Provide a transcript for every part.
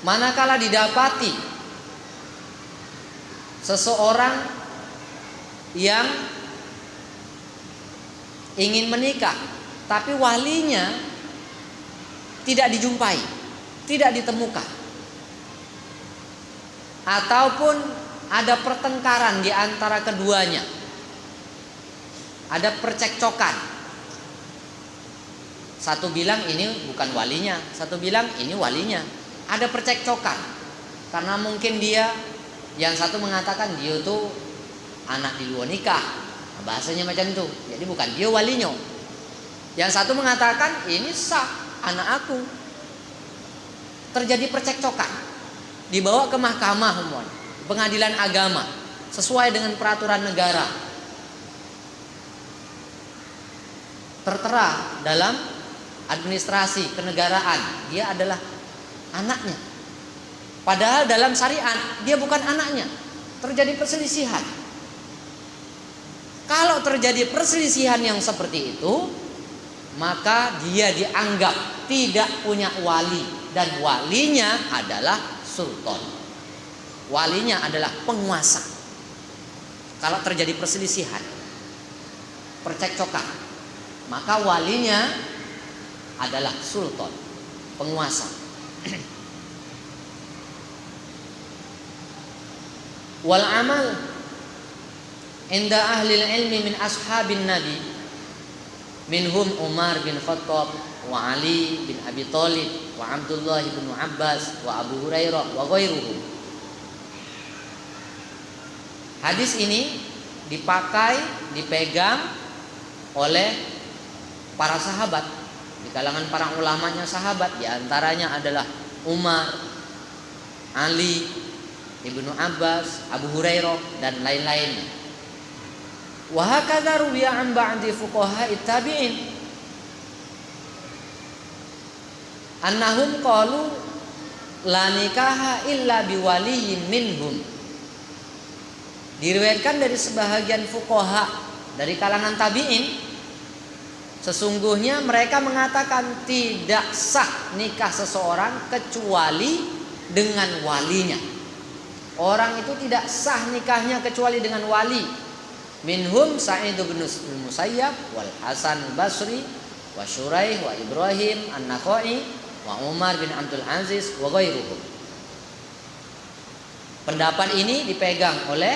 manakala didapati seseorang yang ingin menikah tapi walinya tidak dijumpai, tidak ditemukan, ataupun ada pertengkaran di antara keduanya, ada percekcokan. Satu bilang ini bukan walinya, satu bilang ini walinya. Ada percekcokan karena mungkin dia, yang satu mengatakan dia tuh anak di luar nikah, bahasanya macam itu, jadi bukan dia walinya. Yang satu mengatakan ini sah anak aku. Terjadi percekcokan, dibawa ke mahkamah umum, pengadilan agama sesuai dengan peraturan negara, tertera dalam administrasi kenegaraan dia adalah anaknya, padahal dalam syariat dia bukan anaknya. Terjadi perselisihan. Kalau terjadi perselisihan yang seperti itu, maka dia dianggap tidak punya wali, dan walinya adalah sultan. Walinya adalah penguasa. Kalau terjadi perselisihan, percekcokan, maka walinya adalah sultan, penguasa. Wal amal inda ahli ilmi min ashabin nabi minhum Umar bin Khattab wa Ali bin Abi Thalib wa Abdullah bin Abbas wa Abu Hurairah wa ghairuhum. Hadis ini dipegang oleh para sahabat, di kalangan para ulamanya sahabat, di antaranya adalah Umar, Ali, Ibnu Abbas, Abu Hurairah dan lain-lainnya. Wa hakadha ruwiya an ba'di fuqaha'i tabi'in annahum qalu la nikaha illa biwaliyyin minhum. Diriwayatkan dari sebahagian fuqaha dari kalangan tabi'in, sesungguhnya mereka mengatakan tidak sah nikah seseorang kecuali dengan walinya. Orang itu tidak sah nikahnya kecuali dengan wali. Minhum Sa'id bin Musayyab wal Hasan Basri wa Syuraih wa Ibrahim An-Nakhai wa Umar bin Abdul Aziz wa ghairuhum. Pendapat ini dipegang oleh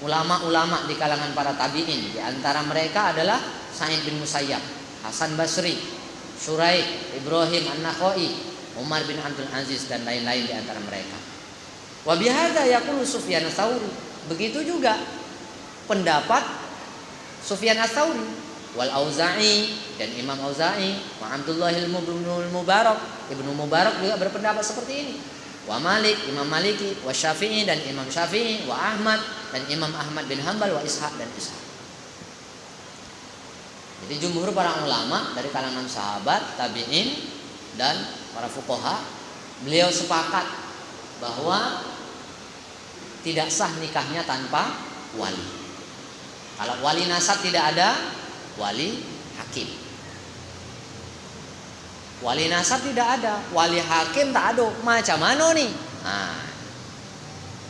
ulama-ulama di kalangan para tabi'in. Di antara mereka adalah Sa'id bin Musayyab, Hasan Basri, Syuraih, Ibrahim An-Nakhai, Umar bin Abdul Aziz dan lain-lain di antara mereka. Wa bihadza yaqulu Sufyan ats-Tsauri. Begitu juga pendapat Sufyan ats-Tsauri wal Auza'i dan Imam Auza'i wa Abdullah bin Mubarak, Ibnu Mubarak juga berpendapat seperti ini. Wa Malik, Imam Maliki, wa Syafi'i dan Imam Syafi'i, wa Ahmad dan Imam Ahmad bin Hanbal, wa Ishaq dan Ishaq. Jadi jumhur para ulama dari kalangan sahabat, tabi'in dan para fuqaha, beliau sepakat bahwa tidak sah nikahnya tanpa wali. Kalau wali nasab tidak ada, wali hakim. Wali nasab tidak ada, wali hakim tak ada. Macam mana nih? Nah,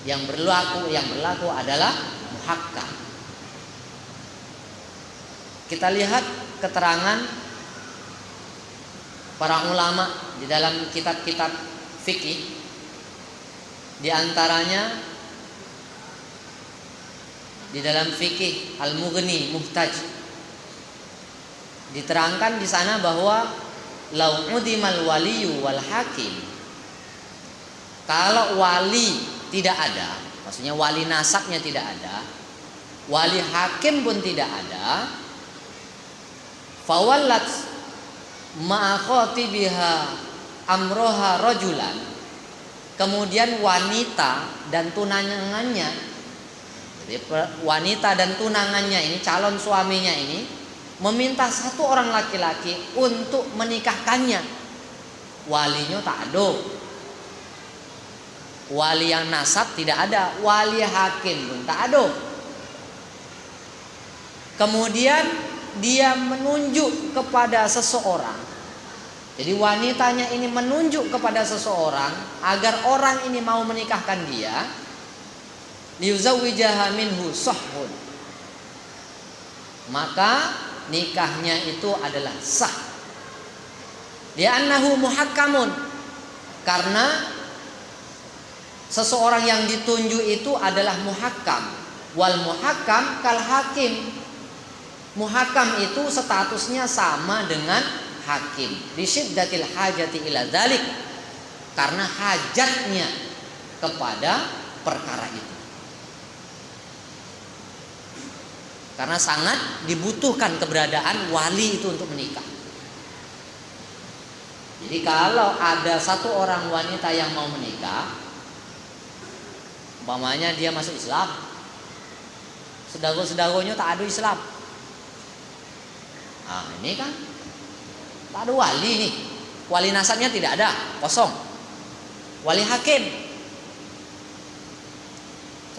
yang berlaku adalah muhakkam. Kita lihat keterangan para ulama di dalam kitab-kitab fikih. Di antaranya di dalam fikih Al-Mughni Muhtaj diterangkan di sana bahwa lau udimal waliyu wal hakim, kalau wali tidak ada, maksudnya wali nasabnya tidak ada, wali hakim pun tidak ada, fawallat ma'a khatibiha amroha rajulan, kemudian wanita dan tunangannya, jadi wanita dan tunangannya ini, calon suaminya ini meminta satu orang laki-laki untuk menikahkannya. Walinya tak ada, wali yang nasab tidak ada, wali hakim pun tak ada. Kemudian dia menunjuk kepada seseorang Jadi wanitanya ini menunjuk kepada seseorang agar orang ini mau menikahkan dia, liyuzawwijaha minhu sahhun, maka nikahnya itu adalah sah. Li'annahu muhakkamun, karena seseorang yang ditunjuk itu adalah muhakkam. Wal muhakkam kal hakim. Muhakkam itu statusnya sama dengan hakim. Li syiddatil hajati ila dzalik, karena hajatnya kepada perkara itu. Karena sangat dibutuhkan keberadaan wali itu untuk menikah. Jadi kalau ada satu orang wanita yang mau menikah, umpamanya dia masuk Islam, sedago-sedagonya tak ada Islam. Nah ini kan tak ada wali nih. Wali nasabnya tidak ada, kosong. Wali hakim,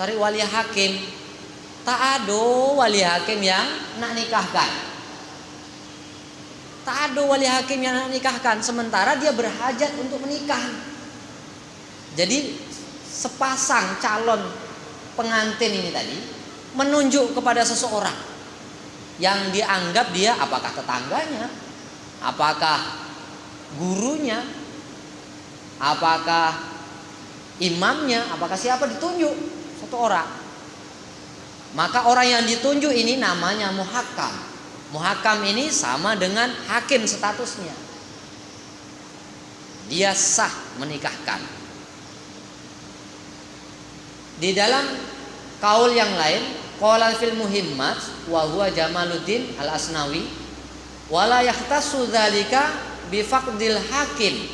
cari wali hakim, tak ada wali hakim yang nak nikahkan. Tak ada wali hakim yang nak nikahkan, sementara dia berhajat untuk menikah. Jadi sepasang calon pengantin ini tadi menunjuk kepada seseorang yang dianggap dia apakah tetangganya, apakah gurunya, apakah imamnya, apakah siapa, ditunjuk satu orang. Maka orang yang ditunjuk ini namanya muhakkam. Muhakkam ini sama dengan hakim statusnya. Dia sah menikahkan. Di dalam kaul yang lain, qala fil muhimmat wa huwa Jamaluddin Al-Asnawi, wala yahtassu dzalika bi faqdil hakim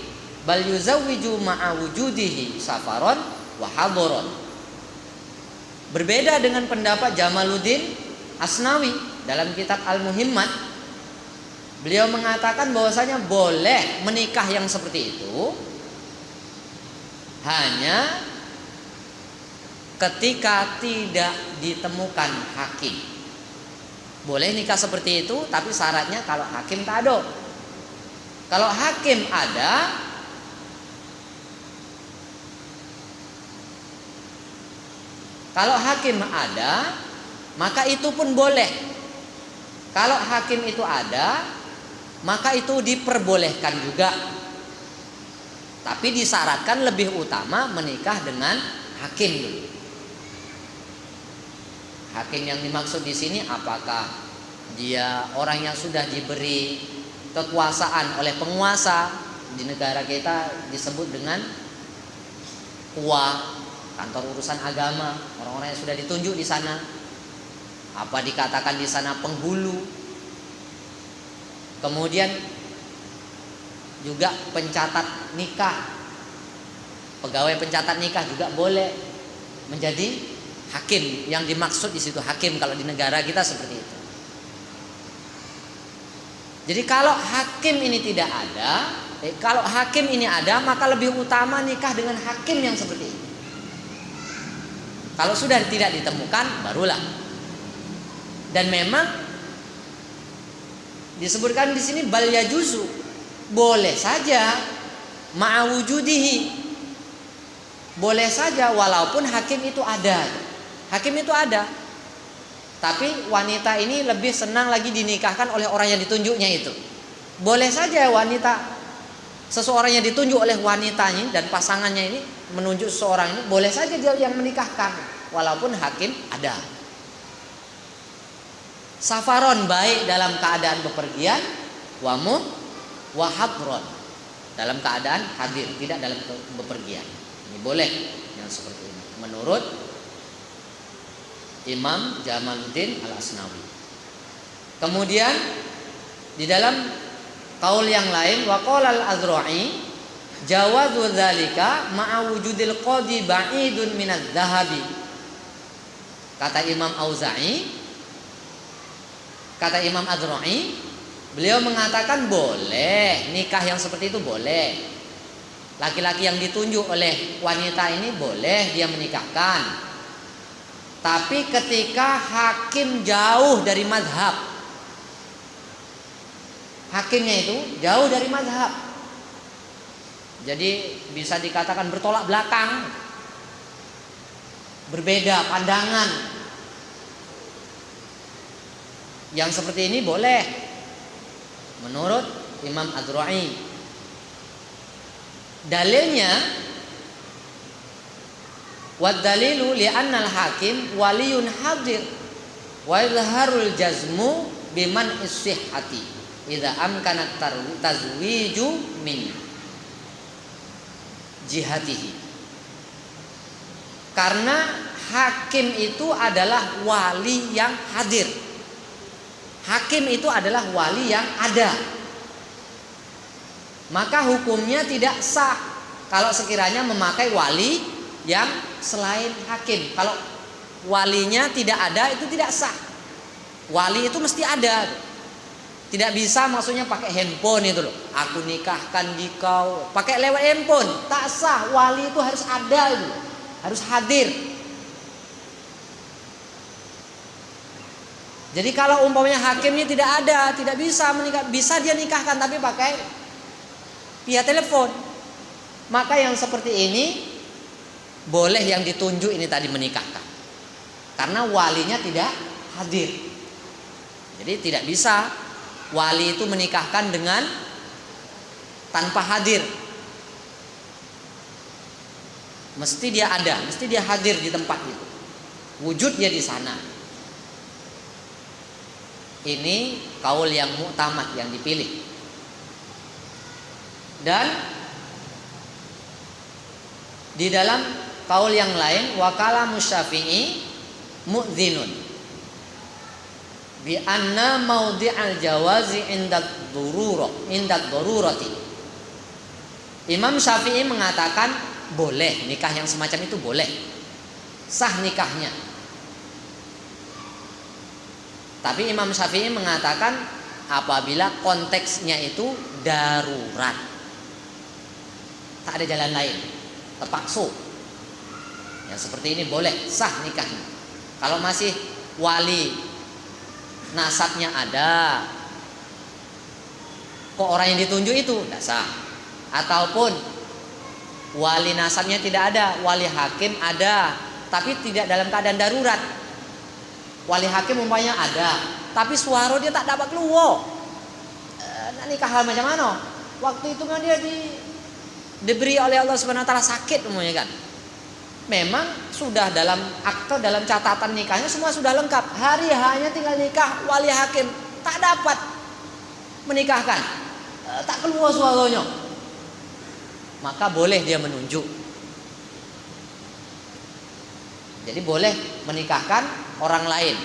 bal yuzawwiju ma'a wujudihi safaron wa hadaron. Berbeda dengan pendapat Jamaluddin Asnawi dalam kitab Al-Muhimmat. Beliau mengatakan bahwasanya boleh menikah yang seperti itu hanya ketika tidak ditemukan hakim. Boleh nikah seperti itu, tapi syaratnya kalau hakim tak ada. Kalau hakim ada, maka itu pun boleh. Kalau hakim itu ada, maka itu diperbolehkan juga. Tapi disyaratkan lebih utama menikah dengan hakim dulu. Hakim yang dimaksud di sini apakah dia orang yang sudah diberi kekuasaan oleh penguasa? Di negara kita disebut dengan KUA, kantor urusan agama, orang-orang yang sudah ditunjuk di sana. Apa dikatakan di sana penghulu. Kemudian juga pencatat nikah. Pegawai pencatat nikah juga boleh menjadi hakim. Yang dimaksud di situ hakim kalau di negara kita seperti itu. Jadi kalau hakim ini tidak ada, kalau hakim ini ada, maka lebih utama nikah dengan hakim yang seperti ini. Kalau sudah tidak ditemukan, barulah. Dan memang disebutkan di sini bal yajuzu, boleh saja ma'awujudihi, boleh saja walaupun hakim itu ada. Hakim itu ada, tapi wanita ini lebih senang lagi dinikahkan oleh orang yang ditunjuknya itu. Boleh saja wanita, seseorang yang ditunjuk oleh wanitanya dan pasangannya ini menunjuk seseorang ini, boleh saja dia yang menikahkan walaupun hakim ada. Safaron, baik dalam keadaan bepergian, wa hadron, dalam keadaan hadir, tidak dalam bepergian. Ini boleh yang seperti ini menurut Imam Jamaluddin Al-Asnawi. Kemudian di dalam kaul yang lain, wa qala al-Azra'i jawazu dzalika ma'a wujudil qadi ba'idun minadz zahabi. Kata Imam Auza'i, kata Imam Azra'i, beliau mengatakan boleh nikah yang seperti itu, boleh. Laki-laki yang ditunjuk oleh wanita ini boleh dia menikahkan. Tapi ketika hakim jauh dari mazhab, hakimnya itu jauh dari mazhab, Jadi bisa dikatakan bertolak belakang, berbeda pandangan. Yang seperti ini boleh menurut Imam Adh-Dhurai. Dalilnya, wad dalilu li'annal hakim waliyun hadir wa izharul jazmu biman is-sihhati idza amkanat tazwiju min jihatihi. Karena hakim itu adalah wali yang hadir. Hakim itu adalah wali yang ada. Maka hukumnya tidak sah kalau sekiranya memakai wali yang selain hakim. Kalau walinya tidak ada, itu tidak sah. Wali itu mesti ada. Tidak bisa maksudnya pakai handphone itu loh. Aku nikahkan dikau, pakai lewat handphone, tak sah. Wali itu harus ada itu. Harus hadir. Jadi kalau umpamanya hakimnya tidak ada, tidak bisa menikah, bisa dia nikahkan tapi pakai via telepon. Maka yang seperti ini boleh yang ditunjuk ini tadi menikahkan. Karena walinya tidak hadir. Jadi tidak bisa wali itu menikahkan dengan tanpa hadir. Mesti dia ada, mesti dia hadir di tempat itu. Wujud dia di sana. Ini kaul yang mu'tamad, yang dipilih. Dan di dalam kaul yang lain, wa kalamu Syafi'i mu'dzinun bi anna maudhi'al jawazi indat darurati. Imam Syafi'i mengatakan boleh nikah yang semacam itu, boleh sah nikahnya. Tapi Imam Syafi'i mengatakan apabila konteksnya itu darurat, tak ada jalan lain, terpaksa, yang seperti ini boleh sah nikahnya. Kalau masih wali nasabnya ada, kok orang yang ditunjuk itu tidak sah. Ataupun wali nasabnya tidak ada, wali hakim ada, tapi tidak dalam keadaan darurat. Wali hakim umpamanya ada, tapi suara dia tak dapat keluar. Nikah macam mana? Waktu itu kan dia diberi oleh Allah Subhanahu Wa Taala sakit umpamanya kan. Memang sudah dalam akte, dalam catatan nikahnya semua sudah lengkap. Hari hanya tinggal nikah, wali hakim tak dapat menikahkan, tak keluar suaranya. Maka boleh dia menunjuk. Jadi boleh menikahkan orang lain,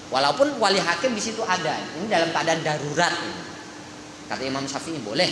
walaupun wali hakim di situ ada. Ini dalam keadaan darurat. Kata Imam Syafi'i boleh.